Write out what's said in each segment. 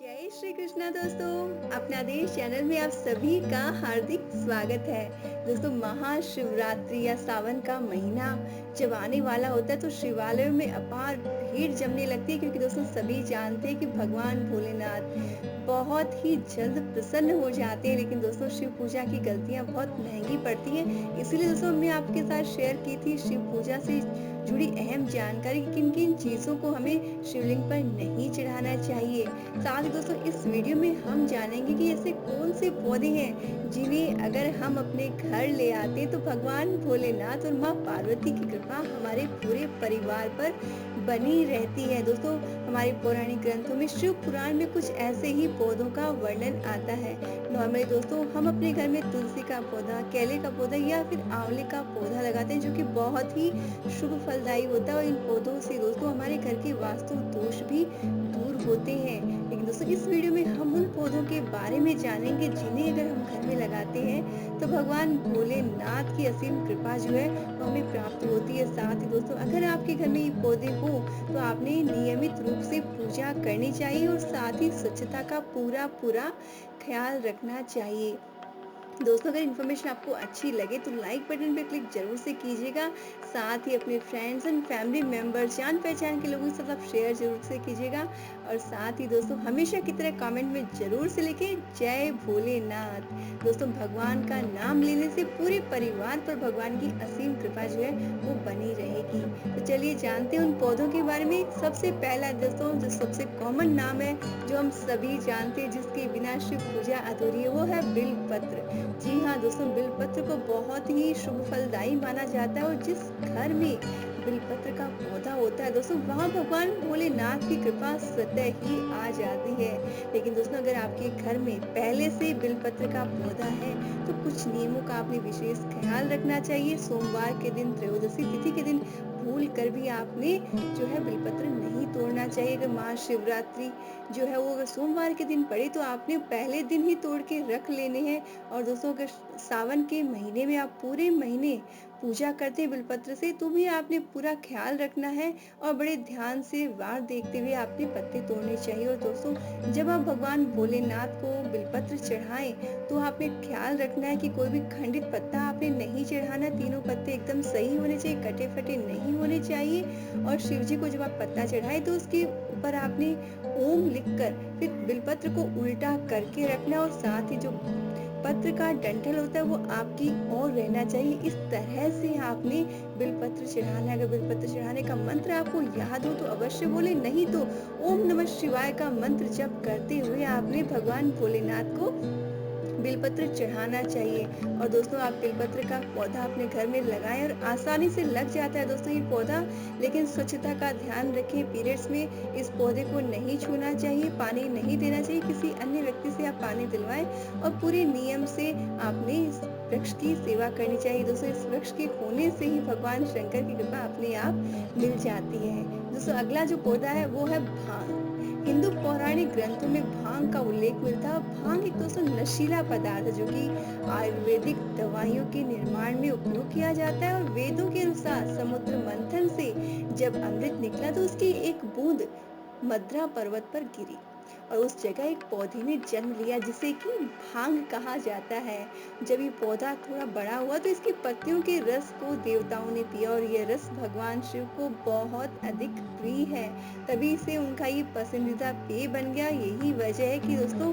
जय श्री कृष्णा दोस्तों, अपना देश चैनल में आप सभी का हार्दिक स्वागत है। दोस्तों, महाशिवरात्रि या सावन का महीना जब आने वाला होता है तो शिवालयों में अपार भीड़ जमने लगती है, क्योंकि दोस्तों सभी जानते हैं कि भगवान भोलेनाथ बहुत ही जल्द प्रसन्न हो जाते हैं। लेकिन दोस्तों, शिव पूजा की गलतियां बहुत महंगी पड़ती हैं। इसीलिए दोस्तों हमने आपके साथ शेयर की थी शिव पूजा से जुड़ी अहम जानकारी, किन किन चीजों को हमें शिवलिंग पर नहीं चढ़ाना चाहिए। साथ ही दोस्तों इस वीडियो में हम जानेंगे कि ऐसे कौन से पौधे हैं जिन्हें अगर हम अपने घर ले आते तो भगवान भोलेनाथ और माँ पार्वती की कृपा हमारे पूरे परिवार पर बनी रहती है। दोस्तों, हमारे पौराणिक ग्रंथों में शिव पुराण में कुछ ऐसे ही पौधों का वर्णन आता है। नॉर्मली दोस्तों हम अपने घर में तुलसी का पौधा, केले का पौधा या फिर आंवले का पौधा लगाते हैं, जो कि बहुत ही शुभ फलदायी होता है। और इन पौधों से दोस्तों हमारे घर के वास्तु दोष भी दूर होते हैं। लेकिन दोस्तों इस वीडियो में हम उन पौधों के बारे में जानेंगे जिन्हें अगर हम घर में लगाते हैं तो भगवान भोलेनाथ की असीम कृपा जो है वो हमें प्राप्त होती है। साथ ही दोस्तों अगर आपके घर में ये पौधे हो तो आपने नियमित रूप से पूजा करनी चाहिए और साथ ही स्वच्छता का पूरा पूरा ख्याल रखना चाहिए। दोस्तों, अगर इन्फॉर्मेशन आपको अच्छी लगे तो लाइक बटन पे क्लिक जरूर से कीजिएगा। साथ ही अपने फ्रेंड्स एंड फैमिली मेंबर्स, जान पहचान के लोगों के साथ आप शेयर जरूर से कीजिएगा। और साथ ही दोस्तों हमेशा की तरह कमेंट में जरूर से लिखें जय भोलेनाथ। दोस्तों, भगवान का नाम लेने से पूरे परिवार पर भगवान की असीम कृपा जो है वो बनी रहेगी। तो चलिए जानते हैं उन पौधों के बारे में। सबसे पहला दोस्तों जो सबसे कॉमन नाम है, जो हम सभी जानते हैं, जिसके बिना शिव पूजा अधूरी है, वो है बिलपत्र। जी हाँ दोस्तों, बिलपत्र को बहुत ही शुभ फलदायी माना जाता है। और जिस घर में बिलपत्र का पौधा होता है दोस्तों, वहाँ भगवान भोलेनाथ की कृपा स्वतः ही आ जाती है। लेकिन दोस्तों अगर आपके घर में पहले से बिलपत्र का पौधा है तो कुछ नियमों का आपने विशेष ख्याल रखना चाहिए। सोमवार के दिन, त्रयोदशी तिथि के दिन भूल कर भी आपने जो है बिलपत्र नहीं तोड़ना चाहिए। अगर महाशिवरात्रि जो है वो अगर सोमवार के दिन पड़े तो आपने पहले दिन ही तोड़ के रख लेने हैं। और दोस्तों अगर सावन के महीने में आप पूरे महीने पूजा करते हैं बिलपत्र से, तो भी आपने पूरा ख्याल रखना है और बड़े ध्यान से वार देखते हुए आपने पत्ते तोड़ने चाहिए। और दोस्तों जब आप भगवान भोलेनाथ को बिलपत्र चढ़ाएं तो आपने ख्याल रखना है कि कोई भी खंडित पत्ता आपने नहीं चढ़ाना। तीनों पत्ते एकदम सही होने चाहिए, कटे फटे नहीं होने चाहिए। और शिव जी को जब आप पत्ता चढ़ाए तो उसके ऊपर आपने ओम लिखकर फिर बिलपत्र को उल्टा करके रखना। और साथ ही जो पत्र का डंठल होता है वो आपकी ओर रहना चाहिए। इस तरह से आपने बिलपत्र चढ़ाना है। अगर बिलपत्र चढ़ाने का मंत्र आपको याद हो तो अवश्य बोले, नहीं तो ओम नमः शिवाय का मंत्र जप करते हुए आपने भगवान भोलेनाथ को बेलपत्र चढ़ाना चाहिए। और दोस्तों आप बेलपत्र का पौधा अपने घर में लगाएं और आसानी से लग जाता है दोस्तों ये पौधा। लेकिन स्वच्छता का ध्यान रखें। पीरियड्स में इस पौधे को नहीं छूना चाहिए, पानी नहीं देना चाहिए। किसी अन्य व्यक्ति से आप पानी दिलवाएं और पूरे नियम से आपने इस वृक्ष की सेवा करनी चाहिए। दोस्तों इस वृक्ष के होने से ही भगवान शंकर की कृपा अपने आप मिल जाती है। दोस्तों अगला जो पौधा है वो है भांग। हिंदू पौराणिक ग्रंथों में भांग का उल्लेख मिलता है। भांग एक दोस्तों नशीला पदार्थ है जो कि आयुर्वेदिक दवाइयों के निर्माण में उपयोग किया जाता है। और वेदों के अनुसार समुद्र मंथन से जब अमृत निकला तो उसकी एक बूंद मद्रा पर्वत पर गिरी और उस जगह एक पौधे ने जन्म लिया जिसे कि भांग कहा जाता है। जब ये पौधा थोड़ा बड़ा हुआ तो इसकी पत्तियों के रस को देवताओं ने पिया और यह रस भगवान शिव को बहुत अधिक प्रिय है, तभी से उनका ये पसंदीदा पेय बन गया। यही वजह है कि दोस्तों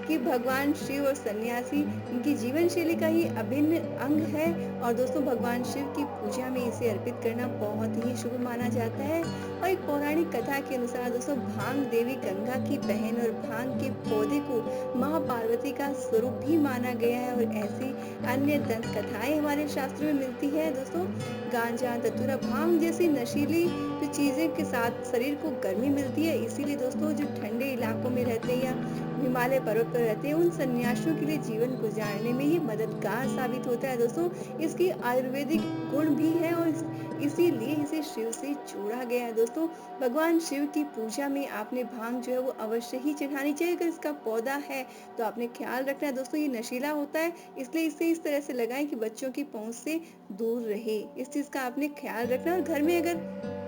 कि भगवान शिव और सन्यासी इनकी जीवन शैली का ही अभिन्न अंग है। और दोस्तों भगवान शिव की पूजा में इसे अर्पित करना बहुत ही शुभ माना जाता है। और एक पौराणिक कथा के अनुसार दोस्तों भांग देवी गंगा की बहन और भांग के पौधे को माँ पार्वती का स्वरूप भी माना गया है। और ऐसी अन्य दंत कथाएं हमारे शास्त्रों में मिलती है। दोस्तों गांजा, धतूरा, भांग जैसी नशीली जो चीजें के साथ शरीर को गर्मी मिलती है। इसीलिए दोस्तों जो ठंडे इलाकों में रहते हैं या हिमालय पर्वत पर रहते हैं उन सन्यासियों के लिए जीवन गुजारने में ये मददगार साबित होता है। दोस्तों इसकी आयुर्वेदिक गुण भी है और इसीलिए इसे शिव से जोड़ा गया है। दोस्तों भगवान शिव की पूजा में आपने भांग जो है वो अवश्य ही चढ़ानी चाहिए। अगर इसका पौधा है तो आपने ख्याल रखना है दोस्तों ये नशीला होता है, इसलिए इसे इस तरह से लगाएं कि बच्चों की पहुंच से दूर रहे। इस चीज का आपने ख्याल रखना। और घर में अगर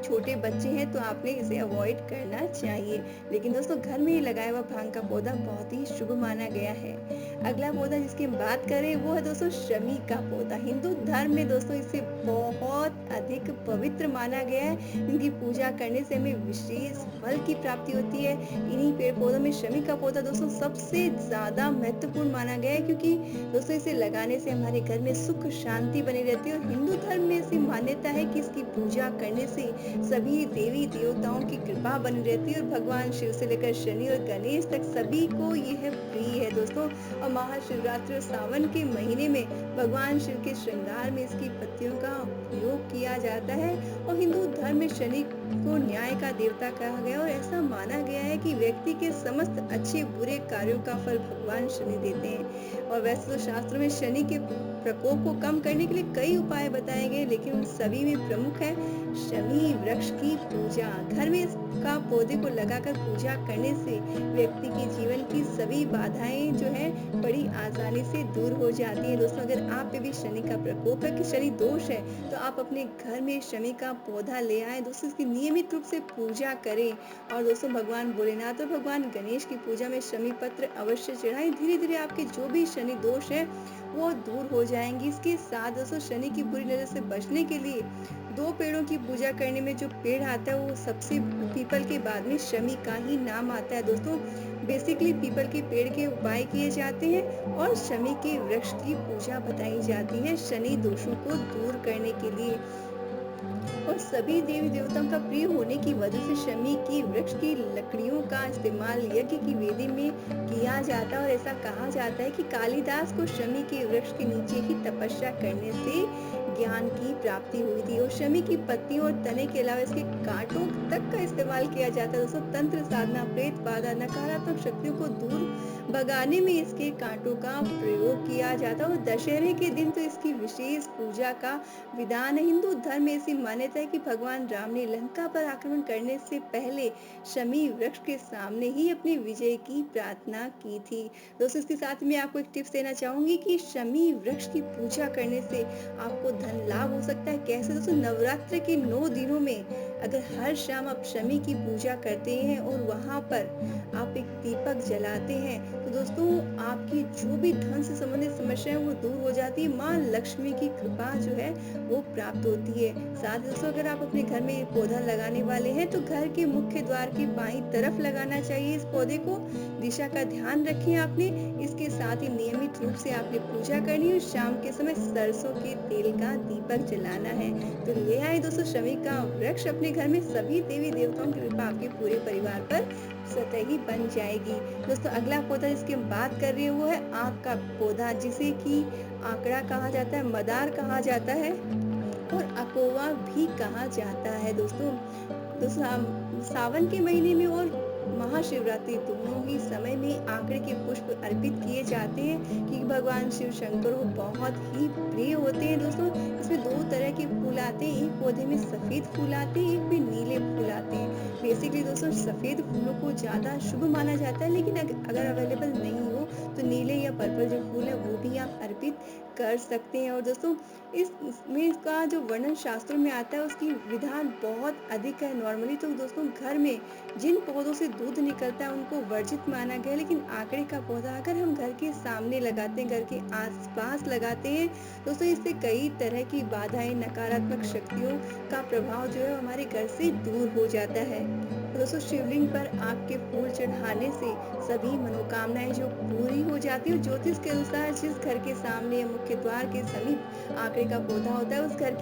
छोटे बच्चे हैं तो आपने इसे अवॉइड करना चाहिए। लेकिन दोस्तों घर में ही लगाया हुआ भांग का पौधा बहुत ही शुभ माना गया है। अगला पौधा जिसकी हम बात करें वो है दोस्तों शमी का पौधा। हिंदू धर्म में दोस्तों इसे बहुत अधिक पवित्र माना गया है। इनकी पूजा करने से हमें विशेष फल की प्राप्ति होती है। इन्हीं पेड़ पौधों में शमी का पौधा दोस्तों सबसे ज्यादा महत्वपूर्ण माना गया है, क्योंकि दोस्तों इसे लगाने से हमारे घर में सुख शांति बनी रहती है। और हिंदू धर्म में ऐसी मान्यता है कि इसकी पूजा करने से सभी देवी देवताओं की कृपा बनी रहती है और भगवान शिव से लेकर शनि और गणेश तक सभी को यह प्रिय है दोस्तों। और महाशिवरात्रि और सावन के महीने में भगवान शिव के श्रृंगार में इसकी पत्तियों का उपयोग किया जाता है। और हिंदू धर्म में शनि को न्याय का देवता कहा गया और ऐसा माना गया है कि व्यक्ति के समस्त अच्छे बुरे कार्यों का फल भगवान शनि देते हैं। और वैसे तो शास्त्रों में शनि के प्रकोप को कम करने के लिए कई उपाय बताए गए, लेकिन उन सभी में प्रमुख है शमी वृक्ष की पूजा। घर में इसका पौधे को लगाकर पूजा करने से व्यक्ति के जीवन की सभी बाधाएं जो है बड़ी आसानी से दूर हो जाती है। दोस्तों अगर आप पे भी शनि का प्रकोप है कि शनि दोष है तो आप अपने घर में शमी का पौधा ले आए दोस्तों, इसकी नियमित रूप से पूजा करें। और दोस्तों भगवान भोलेनाथ और भगवान गणेश की पूजा में शमी पत्र अवश्य चढ़ाएं। धीरे धीरे आपके जो भी शनि दोष है वो दूर हो जाएंगी। इसके साथ दोस्तों शनि की बुरी नजर से बचने के लिए दो पेड़ों की पूजा करने में जो पेड़ आता है वो सबसे पीपल के बाद में शमी का ही नाम आता है दोस्तों। बेसिकली पीपल के पेड़ के उपाय किए जाते हैं और शमी के वृक्ष की पूजा बताई जाती है शनि दोषों को दूर करने के लिए। और सभी देवी देवताओं का प्रिय होने की वजह से शमी की वृक्ष की लकड़ियों का इस्तेमाल यज्ञ की वेदी में किया जाता है। और ऐसा कहा जाता है कि कालिदास को शमी के वृक्ष के नीचे ही तपस्या करने से ज्ञान की प्राप्ति हुई थी। और शमी की पत्तियों और तने के अलावा इसके कांटों तक का इस्तेमाल किया जाता है दोस्तों। तंत्र साधना, प्रेत बाधा, नकारात्मक शक्तियों को दूर भगाने में इसके कांटों का प्रयोग किया जाता है। और दशहरे के दिन तो इसकी विशेष पूजा का विधान है। हिंदू धर्म में ऐसी मान्यता है कि भगवान राम ने लंका पर आक्रमण करने से पहले शमी वृक्ष के सामने ही अपनी विजय की प्रार्थना की थी। दोस्तों इसके साथ में आपको एक टिप्स देना चाहूंगी कि शमी वृक्ष की पूजा करने से आपको धन लाभ हो सकता है। कैसे दोस्तों, नवरात्र के 9 दिनों में अगर हर शाम आप शमी की पूजा करते हैं और वहां पर आप एक दीपक जलाते हैं तो दोस्तों आपकी जो भी धन से संबंधित समस्या है वो दूर हो जाती है। माँ लक्ष्मी की कृपा जो है वो प्राप्त होती है। साथ दोस्तों अगर आप अपने घर में पौधा लगाने वाले हैं तो घर के मुख्य द्वार की बाईं तरफ लगाना चाहिए इस पौधे को। दिशा का ध्यान रखें आपने। इसके साथ ही नियमित रूप से आपने पूजा करनी है। शाम के समय सरसों के तेल का दीपक जलाना है। तो ले आए दोस्तों शमी का वृक्ष अपने घर में, सभी देवी देवताओं की कृपा आपके पूरे परिवार पर सतही बन जाएगी। दोस्तों अगला पौधा जिसकी हम बात कर रहे हैं वो है आक का पौधा, जिसे कि आंकड़ा कहा जाता है, मदार कहा जाता है और अकोवा भी कहा जाता है। दोस्तों सावन के महीने में और महाशिवरात्रि दोनों ही समय में आंकड़े के पुष्प अर्पित किए जाते हैं कि भगवान शिव शंकर को बहुत ही प्रिय होते हैं। दोस्तों इसमें दो तरह के फूल आते हैं, एक पौधे में सफेद फूल आते हैं, एक में नीले फूल आते हैं। बेसिकली दोस्तों सफेद फूलों को ज्यादा शुभ माना जाता है, लेकिन अगर अवेलेबल नहीं हो तो नीले या पर्पल जो फूल है वो भी आप अर्पित कर सकते हैं। और दोस्तों इसमें इसका जो वर्णन शास्त्रों में आता है उसकी विधान बहुत अधिक है। नॉर्मली तो दोस्तों घर में जिन पौधों से दूध निकलता है उनको वर्जित माना गया, लेकिन आंकड़े का पौधा अगर हम घर के सामने लगाते हैं, घर के आसपास लगाते हैं दोस्तों, इससे कई तरह की बाधाएं, नकारात्मक शक्तियों का प्रभाव जो है हमारे घर से दूर हो जाता है। दोस्तों शिवलिंग पर आग के फूल चढ़ाने से सभी मनोकामनाएं जो पूरी हो जाती है। ज्योतिष के अनुसार जिस घर के सामने मुख्य द्वार के समीप आंकड़े का पौधा होता है उस घर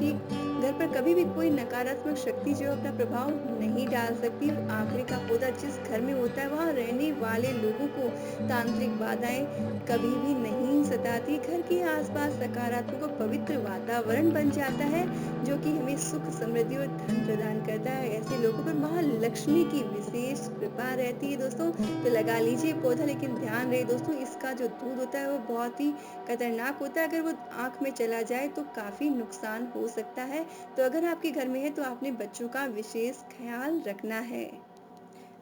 पर कभी भी कोई नकारात्मक शक्ति जो अपना प्रभाव नहीं डाल सकती। और आंकड़े का पौधा जिस घर में होता है वहाँ रहने वाले लोगों को तांत्रिक बाधाएं कभी भी नहीं सताती। घर के आसपास सकारात्मक और पवित्र वातावरण बन जाता है जो कि हमें सुख, समृद्धि और धन प्रदान करता है। ऐसे लोगों पर महालक्ष्मी की विशेष कृपा रहती है। दोस्तों तो लगा लीजिए पौधा, लेकिन ध्यान रहे दोस्तों इसका जो दूध होता है वो बहुत ही खतरनाक होता है। अगर वो आंख में चला जाए तो काफी नुकसान हो सकता है। तो अगर आपके घर में है तो आपने बच्चों का विशेष ख्याल रखना है।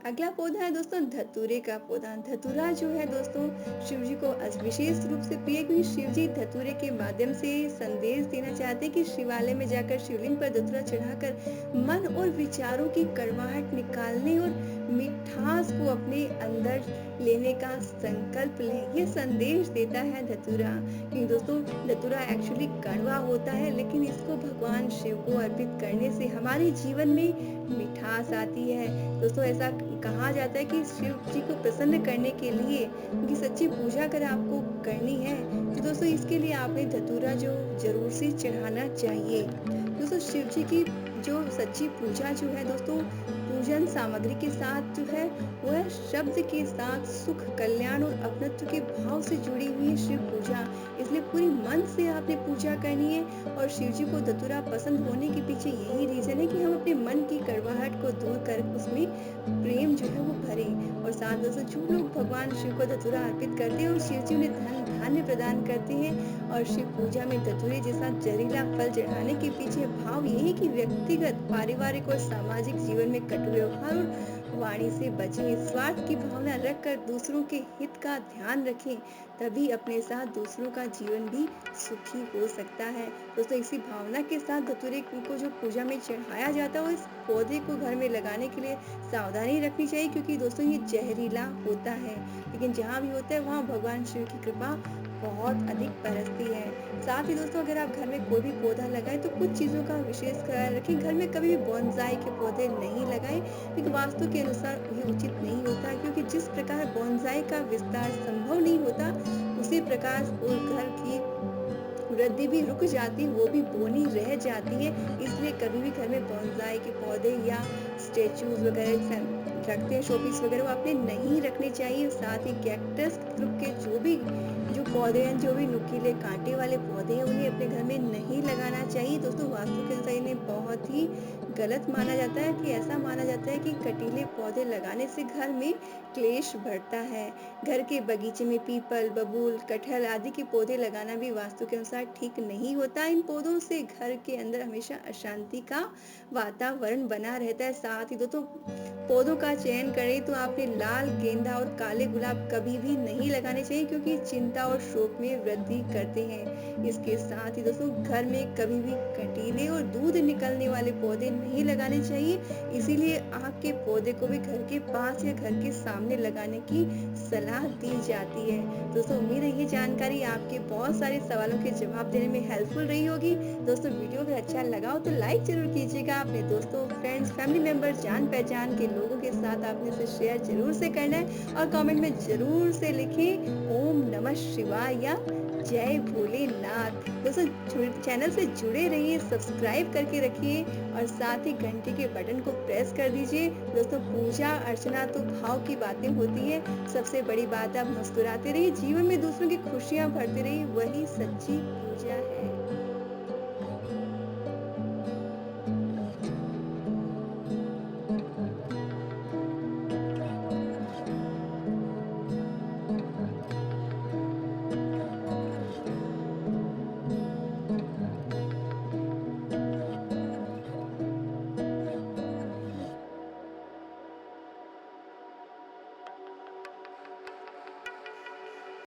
अगला पौधा है दोस्तों धतूरे का पौधा। धतूरा जो है दोस्तों शिव जी को विशेष रूप से प्रिय, क्योंकि शिव जी धतूरे के माध्यम से संदेश देना चाहते हैं कि शिवालय में जाकर शिवलिंग पर धतूरा चढ़ाकर मन और विचारों की कड़वाहट निकालने और मिठास को अपने अंदर लेने का संकल्प लें। ये संदेश देता है धतूरा। क्योंकि दोस्तों धतूरा एक्चुअली कड़वा होता है, लेकिन इसको भगवान शिव को अर्पित करने से हमारे जीवन में मिठास आती है। दोस्तों ऐसा कहा जाता है कि शिव जी को प्रसन्न करने के लिए उनकी सच्ची पूजा अगर आपको करनी है तो दोस्तों इसके लिए आपने धतूरा जो जरूर से चढ़ाना चाहिए। दोस्तों शिव जी की जो सच्ची पूजा जो है दोस्तों पूजन सामग्री के साथ जो है वो है शब्द के साथ सुख कल्याण और अपनत्व के भाव से जुड़ी हुई है शिव पूजा। इसलिए पूरी मन से आपने पूजा करनी है। और शिव जी को धतूरा पसंद होने के पीछे यही रीजन है कि हम अपने मन की कड़वाहट को दूर कर उसमें प्रेम जो है वो भरें। और साथ दोस्तों जो लोग भगवान शिव को धतूरा अर्पित करते हैं और शिव जी उन्हें धन धान्य प्रदान करते हैं। और शिव पूजा में धतूरे जैसा जहरीला फल चढ़ाने के पीछे भाव यही कि व्यक्तिगत पारिवारिक और सामाजिक जीवन में कटु व्यवहार और वाणी से बचें, स्वार्थ की भावना रखकर दूसरों के हित का ध्यान रखें, तभी अपने साथ दूसरों का जीवन भी सुखी हो सकता है। दोस्तों इसी भावना के साथ धतूरे को जो पूजा में चढ़ाया जाता है, इस पौधे को घर में लगाने के लिए सावधानी रखनी चाहिए, क्योंकि दोस्तों ये जहरीला होता है। लेकिन जहाँ भी होता है वहाँ भगवान शिव की कृपा बहुत अधिक बरसती है। साथ ही दोस्तों अगर आप घर में कोई भी पौधा लगाएं तो कुछ चीजों का विशेष ख्याल रखें। घर में कभी भी बोनसाई के पौधे नहीं लगाएं, क्योंकि वास्तु के अनुसार ये उचित नहीं होता, क्योंकि जिस प्रकार बोनसाई का विस्तार संभव नहीं होता उसी प्रकार और घर की वृद्धि भी रुक जाती, वो भी बोनी रह जाती है। इसलिए कभी भी घर में बोनसाई के पौधे या स्टेचूज वगैरह रखते हैं शोपीस वगैरह वो आपने नहीं रखने चाहिए। साथ ही कैक्टस ग्रुप के जो पौधे हैं, जो भी नुकीले कांटे वाले पौधे हैं, उन्हें अपने घर में नहीं लगाना चाहिए। दोस्तों वास्तु के अनुसार इन्हें बहुत ही गलत माना जाता है, कि ऐसा माना जाता है कि कटीले पौधे लगाने से घर में क्लेश बढ़ता है। घर के बगीचे में पीपल, बबूल, कटहल आदि के पौधे लगाना भी वास्तु के अनुसार ठीक नहीं होता। इन पौधों से घर के अंदर हमेशा अशांति का वातावरण बना रहता है। साथ ही दोस्तों पौधों का चयन करें तो आपने लाल गेंदा और काले गुलाब कभी भी नहीं लगाने चाहिए, क्योंकि चिंता और शोक में वृद्धि करते हैं। इसके साथ ही दोस्तों घर में कभी भी कटीले और दूध निकलने वाले पौधे नहीं लगाने चाहिए। इसीलिए आग के पौधे को भी घर के पास या घर के सामने लगाने की सलाह दी जाती है। दोस्तों उम्मीद है ये जानकारी आपके बहुत सारे सवालों के जवाब देने में हेल्पफुल रही होगी। दोस्तों वीडियो अगर अच्छा लगा हो तो लाइक जरूर कीजिएगा। अपने दोस्तों, फ्रेंड्स, फैमिली मेंबर, जान पहचान के लोगों के साथ आपने इसे शेयर जरूर से करना है और कमेंट में जरूर से लिखें ओम नमः शिवाय या जय भोलेनाथ। दोस्तों चैनल से जुड़े रहिए, सब्सक्राइब करके रखिए और साथ ही घंटे के बटन को प्रेस कर दीजिए। दोस्तों पूजा अर्चना तो भाव की बातें होती है, सबसे बड़ी बात आप मुस्कुराते रहिए, जीवन में दूसरों की खुशियां भरते रहिए, वही सच्ची पूजा है।